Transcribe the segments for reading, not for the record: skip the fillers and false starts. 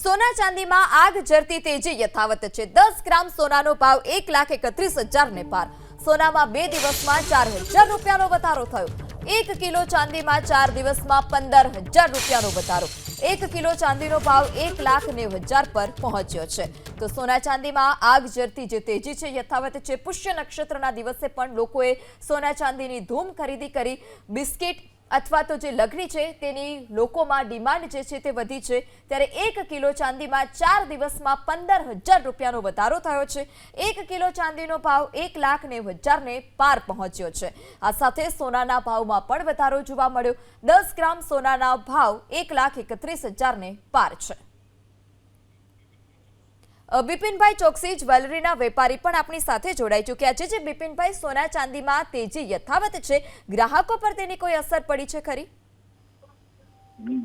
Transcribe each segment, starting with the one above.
સોના ચાંદીમાં આગ ઝરતી તેજી યથાવત છે। 10 ગ્રામ સોનાનો ભાવ 1,31,000 ને પાર। સોનામાં 2 દિવસમાં 4,000 રૂપિયાનો વધારો થયો। 1 કિલો ચાંદીમાં 4 દિવસમાં 15,000 રૂપિયાનો વધારો। 1 કિલો ચાંદીનો ભાવ 1,90,000 પર પહોંચ્યો છે। તો સોના ચાંદીમાં આગ ઝરતી જે તેજી છે યથાવત છે। પુષ્ય નક્ષત્રના દિવસે પણ લોકોએ સોના ચાંદીની ધૂમ ખરીદી કરી। બિસ્કિટ અથવા તો જે લગ્ન છે તેની લોકોમાં ડિમાન્ડ જે છે તે વધી છે। ત્યારે 1 કિલો ચાંદીમાં 4 દિવસમાં 15,000 રૂપિયાનો વધારો થયો છે। 1 કિલો ચાંદીનો ભાવ 1,90,000 ને પાર પહોંચ્યો છે। આ સાથે સોનાના ભાવમાં પણ વધારો જોવા મળ્યો। 10 ગ્રામ સોનાના ભાવ 1,31,000 ને પાર છે। બિપિનભાઈ ચોકસી જ્વેલરીના વેપારી પણ આપણી સાથે જોડાઈ ચૂક્યા છે। જે બિપિનભાઈ, સોના ચાંદીમાં તેજી યથાવત છે, ગ્રાહકો પર તેની કોઈ અસર પડી છે ખરી?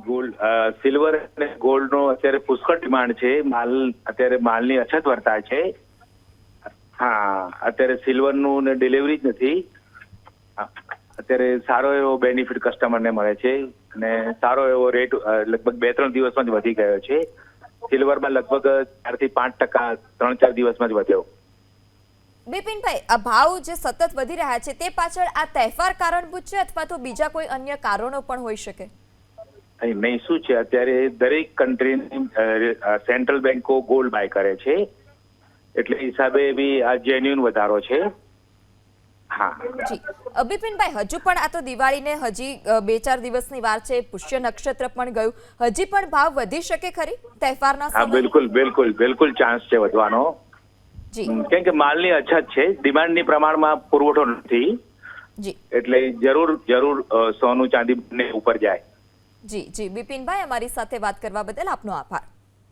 ગોલ્ડ, સિલ્વર અને ગોલ્ડનો અત્યારે પુષ્કળ ડિમાન્ડ છે। અત્યારે માલની અછત વર્તાય છે। હા, અત્યારે સિલ્વરનું ને ડિલિવરી જ નથી। અત્યારે સારો એવો બેનિફિટ કસ્ટમરને મળે છે અને સારો એવો રેટ લગભગ 2-3 દિવસમાં જ વધી ગયો છે। સિલ્વરમાં લગભગ 4 થી 5% 3-4 દિવસમાં જ વધ્યો। બિપિનભાઈ, આ ભાવ જે સતત વધી રહ્યા છે તે પાછળ આ તહેવાર કારણભૂત છે અથવા તો બીજા કોઈ અન્ય કારણો પણ હોઈ શકે? નહીં, શું છે, અત્યારે દરેક કન્ટ્રીની સેન્ટ્રલ બેન્કો ગોલ્ડ બાય કરે છે, એટલે હિસાબે બી આ જેન્યુઅન વધારો છે। હા જી બિપિનભાઈ, હજુ પણ આ તો દિવાળીને હજી 2-4 દિવસની વાર છે, પુષ્ય નક્ષત્ર પણ ગયું, હજી પણ ભાવ વધી શકે ખરી તહેવારના સમયે? હા, બિલકુલ ચાન્સ છે વધવાનો। જી, કેમ કે માલની અછત છે, ડિમાન્ડની પ્રમાણમાં પુરવઠો નથી। જી, એટલે જરૂર સોનું ચાંદી બંને ઉપર જાય। જી, બિપિનભાઈ, અમારી સાથે વાત કરવા બદલ આપનો આભાર।